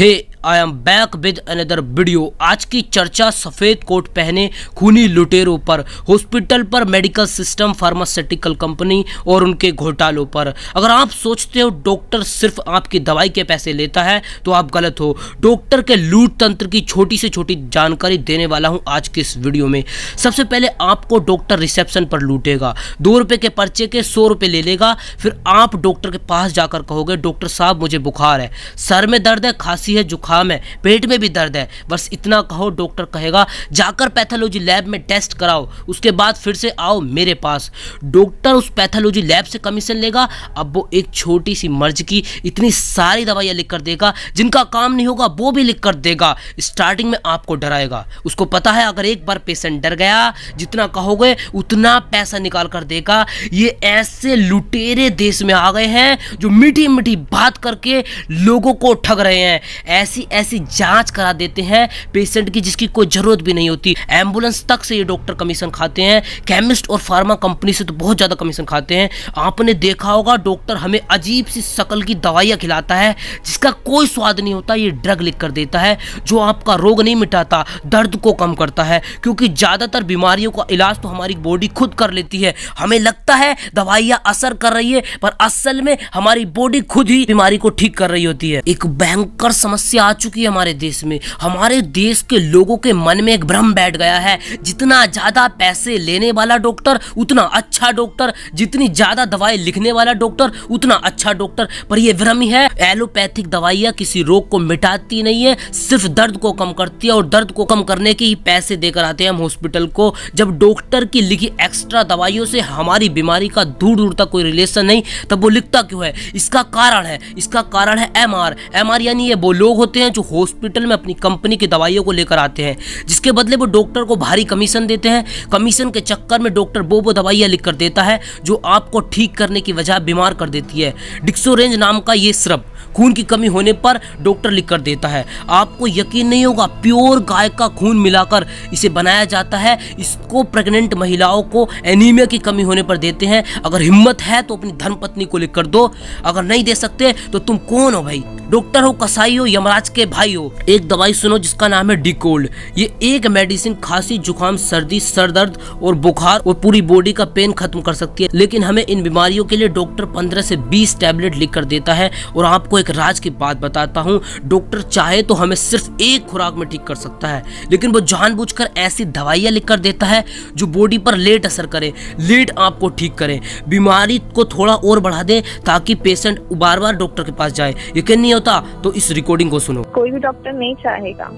Hey I am back with another video. आज की चर्चा सफेद कोट पहने खूनी लुटेरों पर, हॉस्पिटल पर, मेडिकल सिस्टम, फार्मास्यूटिकल कंपनी और उनके घोटालों पर। अगर आप सोचते हो डॉक्टर सिर्फ आपकी दवाई के पैसे लेता है तो आप गलत हो। डॉक्टर के लूट तंत्र की छोटी से छोटी जानकारी देने वाला हूं आज के इस वीडियो में। सबसे पहले आपको डॉक्टर रिसेप्शन पर लूटेगा, 2 रुपए के पर्चे के 100 रुपए ले लेगा। फिर आप डॉक्टर के पास जाकर कहोगे डॉक्टर साहब मुझे बुखार है, सर में दर्द है, खांसी है, जुकाम है, पेट में भी दर्द है, बस इतना कहो। डॉक्टर कहेगा जाकर पैथोलॉजी लैब में टेस्ट कराओ, उसके बाद फिर से आओ मेरे पास। डॉक्टर उस पैथोलॉजी लैब से कमीशन लेगा। अब वो एक छोटी सी मर्ज की इतनी सारी दवाइयां लिख कर देगा, जिनका काम नहीं होगा वो भी लिख कर देगा। स्टार्टिंग में आपको डराएगा, उसको पता है अगर एक बार पेशेंट डर गया जितना कहोगे उतना पैसा निकाल कर देगा। ये ऐसे लुटेरे देश में आ गए हैं जो मीठी मीठी बात करके लोगों को ठग रहे हैं। ऐसी ऐसी जांच करा देते हैं पेशेंट की जिसकी कोई जरूरत भी नहीं होती। एम्बुलेंस तक से ये डॉक्टर कमीशन खाते हैं, केमिस्ट और फार्मा कंपनी से तो बहुत ज्यादा कमीशन खाते हैं। आपने देखा होगा डॉक्टर हमें अजीब सी शक्ल की दवाइयां खिलाता है जिसका कोई स्वाद नहीं होता। ये ड्रग लिख कर देता है जो आपका रोग नहीं मिटाता, दर्द को कम करता है, क्योंकि ज्यादातर बीमारियों का इलाज तो हमारी बॉडी खुद कर लेती है। हमें लगता है दवाइयां असर कर रही है, पर असल में हमारी बॉडी खुद ही बीमारी को ठीक कर रही होती है। एक भयंकर समस्या आ चुकी है हमारे देश में। हमारे देश के लोगों के मन में एक भ्रम बैठ गया है, जितना ज्यादा पैसे लेने वाला डॉक्टर उतना अच्छा डॉक्टर, जितनी ज्यादा दवाई लिखने वाला डॉक्टर उतना अच्छा डॉक्टर। पर यह भ्रम ही है। एलोपैथिक दवाइयां किसी रोग को मिटाती नहीं है, सिर्फ दर्द को कम करती है, और दर्द को कम करने के ही पैसे देकर आते हैं हम हॉस्पिटल को। जब डॉक्टर की लिखी एक्स्ट्रा दवाइयों से हमारी बीमारी का दूर दूर तक कोई रिलेशन नहीं, तब वो लिखता क्यों है? इसका कारण है एमआर यानी ये वो लोग होते हैं जो हॉस्पिटल में अपनी कंपनी की दवाइयों को लेकर आते हैं, जिसके बदले वो डॉक्टर को भारी कमीशन देते हैं। कमीशन के चक्कर में डॉक्टर वो दवाइयां लिख कर देता है जो आपको ठीक करने की वजह बीमार कर देती है। डिक्सोरेंज नाम का ये सिरप खून की कमी होने पर डॉक्टर लिख कर देता है। आपको यकीन नहीं होगा, प्योर गाय का खून मिलाकर इसे बनाया जाता है। इसको प्रेग्नेंट महिलाओं को एनीमिया की कमी होने पर देते हैं। अगर हिम्मत है तो अपनी धर्मपत्नी को लिख कर दो, अगर नहीं दे सकते तो तुम कौन हो भाई? डॉक्टर हो, कसाई हो, यमराज के भाई हो? एक दवाई सुनो जिसका नाम है डिकोल्ड। ये एक मेडिसिन खांसी, जुकाम, सर्दी, सर दर्द और बुखार और पूरी बॉडी का पेन खत्म कर सकती है। लेकिन हमें इन बीमारियों के लिए डॉक्टर 15 से 20 टैबलेट लिख कर देता है। और आपको एक राज की बात बताता हूँ, डॉक्टर चाहे तो हमें सिर्फ एक खुराक में ठीक कर सकता है, लेकिन वो जानबूझकर ऐसी दवाइयां लिख कर देता है जो बॉडी पर लेट असर करे, लेट आपको ठीक करे, बीमारी को थोड़ा और बढ़ा दे ताकि पेशेंट बार बार डॉक्टर के पास जाए। यकीन नहीं होता तो इस रिकॉर्डिंग को सुनो। कोई भी डॉक्टर नहीं चाहेगा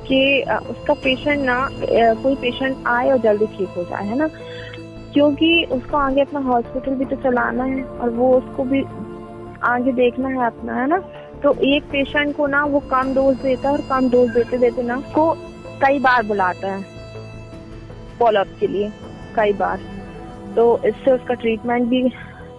कि उसका पेशेंट कोई पेशेंट आए और जल्दी ठीक हो जाए, है ना, क्योंकि उसको आगे अपना हॉस्पिटल भी तो चलाना है और वो उसको भी आगे देखना है अपना, है ना। तो एक पेशेंट को ना वो कम डोज देता है और कम डोज देते देते ना को कई बार बुलाता है फॉलोअप के लिए, कई बार। तो इससे उसका ट्रीटमेंट भी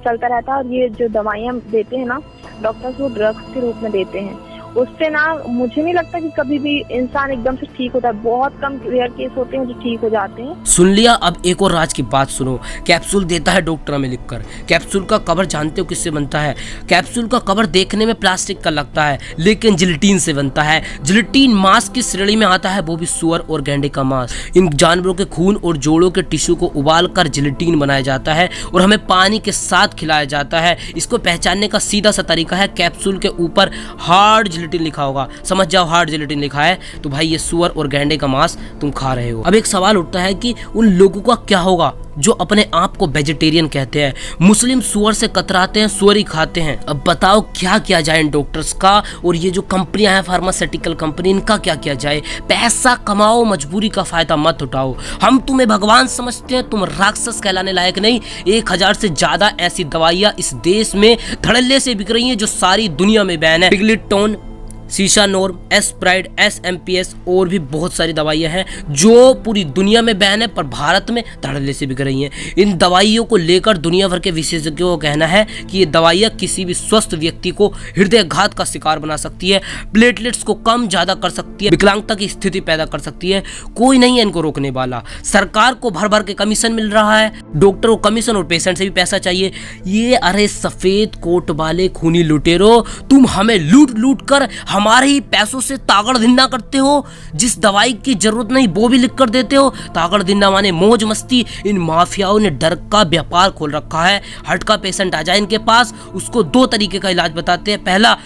चलता रहता है। और ये जो दवाइयाँ देते हैं ना डॉक्टर्स, वो ड्रग्स के रूप में देते हैं। उससे ना मुझे नहीं लगता कि कभी भी इंसान एकदम से ठीक होता है। बहुत कम रेयर केस होते हैं जो ठीक हो जाते हैं। सुन लिया? अब एक और राज की बात सुनो। कैप्सूल देता है डॉक्टर हमें लिखकर। कैप्सूल का कवर जानते हो किससे बनता है? कैप्सूल का कवर देखने में प्लास्टिक का लगता है लेकिन जिलेटिन से बनता है। जिलेटिन मांस की श्रेणी में आता है, वो भी सुअर और गैंडे का मांस। इन जानवरों के खून और जोड़ों के टिश्यू को उबाल कर जिलेटिन बनाया जाता है और हमें पानी के साथ खिलाया जाता है। इसको पहचानने का सीधा सा तरीका है, कैप्सूल के ऊपर हार्ड जिलेटिन लिखा होगा, समझ जाओ हार्ड जिलेटिन लिखा है तो भाई ये सुअर और गैंडे का मांस तुम खा रहे हो। अब एक सवाल उठता है कि उन लोगों का क्या होगा जो अपने आप को वेजिटेरियन कहते हैं। मुस्लिम सुअर से कतराते हैं, सुअर ही खाते हैं। अब बताओ क्या किया जाए इन डॉक्टर्स का, और ये जो कंपनियां हैं फार्मास्यूटिकल कंपनी, इनका क्या किया जाए? पैसा कमाओ, मजबूरी का फायदा मत उठाओ। हम तुम्हें भगवान समझते हैं, तुम राक्षस कहलाने लायक नहीं। 1000 से ज्यादा ऐसी दवाइयां इस देश में धड़ल्ले से बिक रही हैं जो सारी दुनिया में बैन है। पिगलिटोन, शीशा नॉर्म, एस्प्राइड, एसएमपीएस और भी बहुत सारी दवाइयां हैं जो पूरी दुनिया में बैन है, पर भारत में धड़ल्ले से बिक रही हैं। इन दवाइयों को लेकर दुनिया भर के विशेषज्ञों का कहना है कि ये दवाइयां किसी भी स्वस्थ व्यक्ति को हृदयघात का शिकार बना सकती है, प्लेटलेट्स को कम ज्यादा कर सकती है, विकलांगता की स्थिति पैदा कर सकती है। कोई नहीं है इनको रोकने वाला। सरकार को भर भर के कमीशन मिल रहा है, डॉक्टर को कमीशन और पेशेंट से भी पैसा चाहिए। ये अरे सफेद कोट वाले खूनी लुटेरो, तुम हमें लूट लूट कर हमारे ही पैसों से तागड़ धिन्ना करते हो, जिस दवाई की जरूरत नहीं वो भी लिख कर देते हो। तागड़ धिन्ना माने मौज मस्ती। इन माफियाओं ने डर का व्यापार खोल रखा है। हार्ट का पेशेंट आ जाए इनके पास, उसको 2 तरीके का इलाज बताते हैं, पहला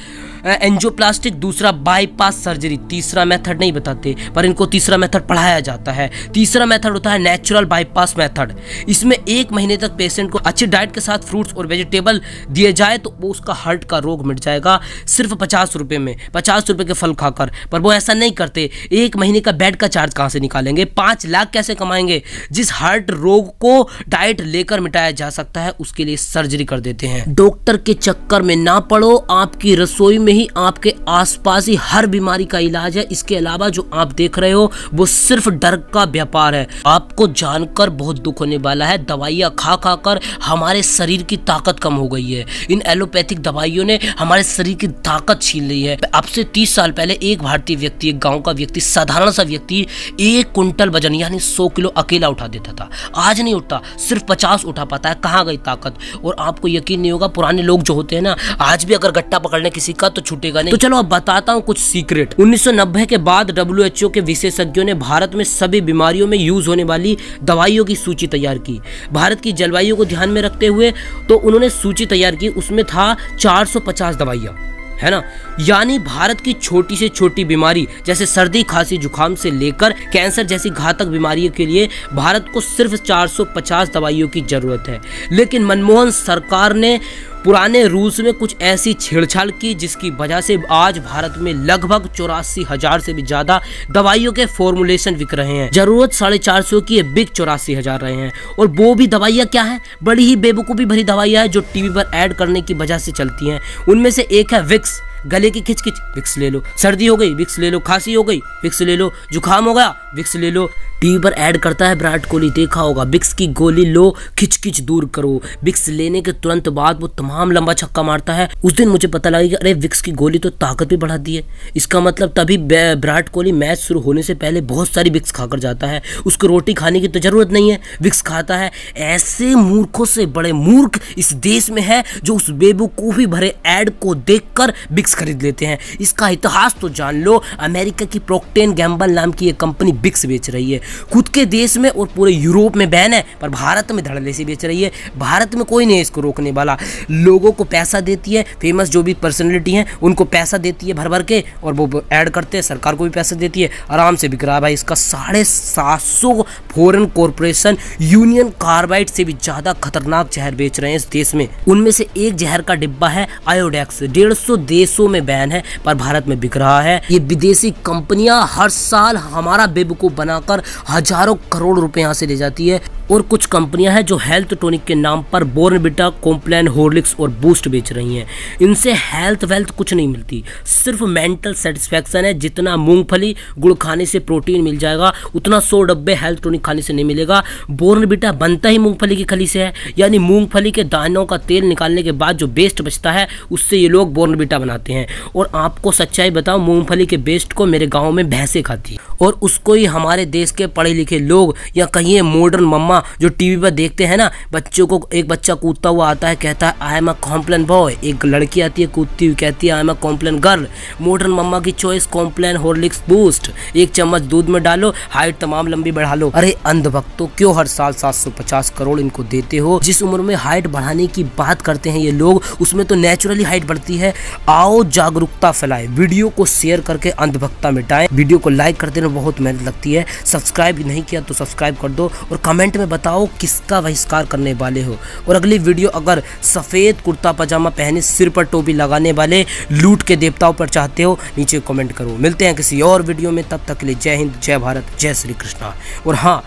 एंजियोप्लास्टिक, दूसरा बाईपास सर्जरी। तीसरा मेथड नहीं बताते, पर इनको तीसरा मेथड पढ़ाया जाता है। तीसरा मेथड होता है नेचुरल बाईपास मेथड। इसमें 1 महीने तक पेशेंट को अच्छी डाइट के साथ फ्रूट्स और वेजिटेबल दिए जाए तो वो उसका हार्ट का रोग मिट जाएगा सिर्फ 50 रुपए में, 50 रुपए के फल खाकर। पर वो ऐसा नहीं करते। 1 महीने का बेड का चार्ज कहाँ से निकालेंगे, 5 लाख कैसे कमाएंगे। जिस हार्ट रोग को डाइट लेकर मिटाया जा सकता है उसके लिए सर्जरी कर देते हैं। डॉक्टर के चक्कर में ना पड़ो, आपकी रसोई में ही आपके आसपास ही हर बीमारी का इलाज है। इसके अलावा जो आप देख रहे हो वो सिर्फ डर का व्यापार है। आपको जानकर बहुत दुख होने वाला है, दवाइयां खा खा कर हमारे शरीर की ताकत कम हो गई है। इन एलोपैथिक दवाइयों ने हमारे शरीर की ताकत छीन ली है। अब से 30 साल पहले एक भारतीय व्यक्ति, एक गांव का व्यक्ति, साधारण सा व्यक्ति 1 कुंटल वजन यानी 100 किलो अकेला उठा देता था। आज नहीं उठता, सिर्फ 50 उठा पाता है। कहाँ गई ताकत। और आपको यकीन नहीं होगा, पुराने लोग जो होते हैं ना, आज भी अगर गट्टा पकड़ने किसी का तो छूटेगा नहीं। तो चलो अब बताता हूँ कुछ सीक्रेट। 1990 के बाद WHO के विशेषज्ञों ने भारत में सभी बीमारियों में यूज होने वाली दवाइयों की सूची तैयार की। भारत की जलवायु को ध्यान में रखते हुए तो उन्होंने सूची तैयार की। उसमें था 450 दवाइयाँ, है ना। यानी भारत की छोटी से छोटी बीमारी जैसे सर्दी, खांसी, जुकाम से लेकर कैंसर जैसी घातक बीमारियों के लिए भारत को सिर्फ 450 दवाइयों की जरूरत है। लेकिन मनमोहन सरकार ने पुराने रूल्स में कुछ ऐसी छेड़छाड़ की जिसकी वजह से आज भारत में लगभग 84,000 से भी ज्यादा दवाइयों के फॉर्मुलेशन बिक रहे हैं। जरूरत 450 की है, बिक 84,000 रहे हैं। और वो भी दवाइयाँ क्या है, बड़ी ही बेवकूफ़ी भरी दवाइयाँ हैं जो टीवी पर ऐड करने की वजह से चलती हैं। उनमें से एक है विक्स। गले की खिचखिच, विक्स ले लो। सर्दी हो गई, विक्स ले लो। खांसी हो गई, विक्स ले लो। जुकाम हो गया, विक्स ले लो। टीवी पर ऐड करता है विराट कोहली, देखा होगा, विक्स की गोली लो, खिचखिच दूर करो। विक्स लेने के तुरंत बाद वो तमाम लंबा छक्का मारता है। उस दिन मुझे पता लगा कि अरे विक्स की गोली तो ताकत भी बढ़ा दी है। इसका मतलब तभी विराट कोहली मैच शुरू होने से पहले बहुत सारी विक्स खाकर जाता है। उसको रोटी खाने की तो जरूरत नहीं है, विक्स खाता है। ऐसे मूर्खों से बड़े मूर्ख इस देश में है जो उस बेवकूफ़ी भरे ऐड को देखकर विक्स खरीद लेते हैं। इसका इतिहास तो जान लो। अमेरिका की प्रोक्टर एंड गैम्बल नाम की एक कंपनी विक्स बेच रही है। खुद के देश में और पूरे यूरोप में बैन है, पर भारत में धड़ल्ले से बेच रही है। भारत में कोई नहीं है इसको रोकने वाला। लोगों को पैसा देती है, फेमस जो भी पर्सनैलिटी हैं उनको पैसा देती है भर भर के, और वो ऐड करते हैं। सरकार को भी पैसा देती है, आराम से बिक रहा है भाई। इसका 750 फॉरेन कॉर्पोरेशन यूनियन कार्बाइड से भी ज्यादा खतरनाक जहर बेच रहे हैं इस देश में। उनमें से एक जहर का डिब्बा है आयोडेक्स। 150 देशों में बैन है, पर भारत में बिक रहा है। ये विदेशी कंपनियां हर साल हमारा बेवकूफ बनाकर हजारों करोड़ रुपए यहाँ से ले जाती है। और कुछ कंपनियां हैं जो हेल्थ टॉनिक के नाम पर बॉर्नविटा, कॉम्प्लान, हॉर्लिक्स और बूस्ट बेच रही हैं। इनसे हेल्थ वेल्थ कुछ नहीं मिलती, सिर्फ मेंटल सेटिस्फैक्शन है। जितना मूंगफली गुड़ खाने से प्रोटीन मिल जाएगा, उतना 100 डब्बे हेल्थ टॉनिक खाने से नहीं मिलेगा। बॉर्नविटा बनता ही मूंगफली की खली से है, यानी मूंगफली के दानों का तेल निकालने के बाद जो वेस्ट बचता है उससे ये लोग बॉर्नविटा बनाते हैं। और आपको सच्चाई बताओ, मूंगफली के वेस्ट को मेरे गाँव में भैंसें खाती है, और उसको ही हमारे देश के पढ़े लिखे लोग या कहीं मॉडर्न मम्मा जो टीवी पर देखते हैं ना, बच्चों को एक बच्चा कूदता हुआ आता है, कहता है I am a Complan boy. एक लड़की आती है कूदती हुई, कहती है I am a Complan girl. Modern mamma की चॉइस कॉम्प्लेन, हॉर्लिक्स, बूस्ट। 1 चम्मच दूध में डालो, हाइट तमाम लंबी बढ़ा लो। अरे अंधभक्तों, क्यों हर साल 750 करोड़ इनको देते हो? जिस उम्र में हाइट बढ़ाने की बात करते हैं ये लोग, उसमें तो नेचुरली हाइट बढ़ती है। आओ जागरूकता फैलाए, वीडियो को शेयर करके अंधभक्ता मिटाएं। वीडियो को लाइक करते रहना, बहुत मेहनत लगती है। सब्सक्राइब नहीं किया तो सब्सक्राइब कर दो, और कमेंट में बताओ किसका बहिष्कार करने वाले हो। और अगली वीडियो अगर सफेद कुर्ता पजामा पहने, सिर पर टोपी लगाने वाले लूट के देवताओं पर चाहते हो, नीचे कमेंट करो। मिलते हैं किसी और वीडियो में, तब तक के लिए जय हिंद, जय भारत, जय श्री कृष्णा। और हाँ,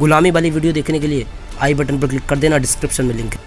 गुलामी वाली वीडियो देखने के लिए आई बटन पर क्लिक कर देना, डिस्क्रिप्शन में लिंक है।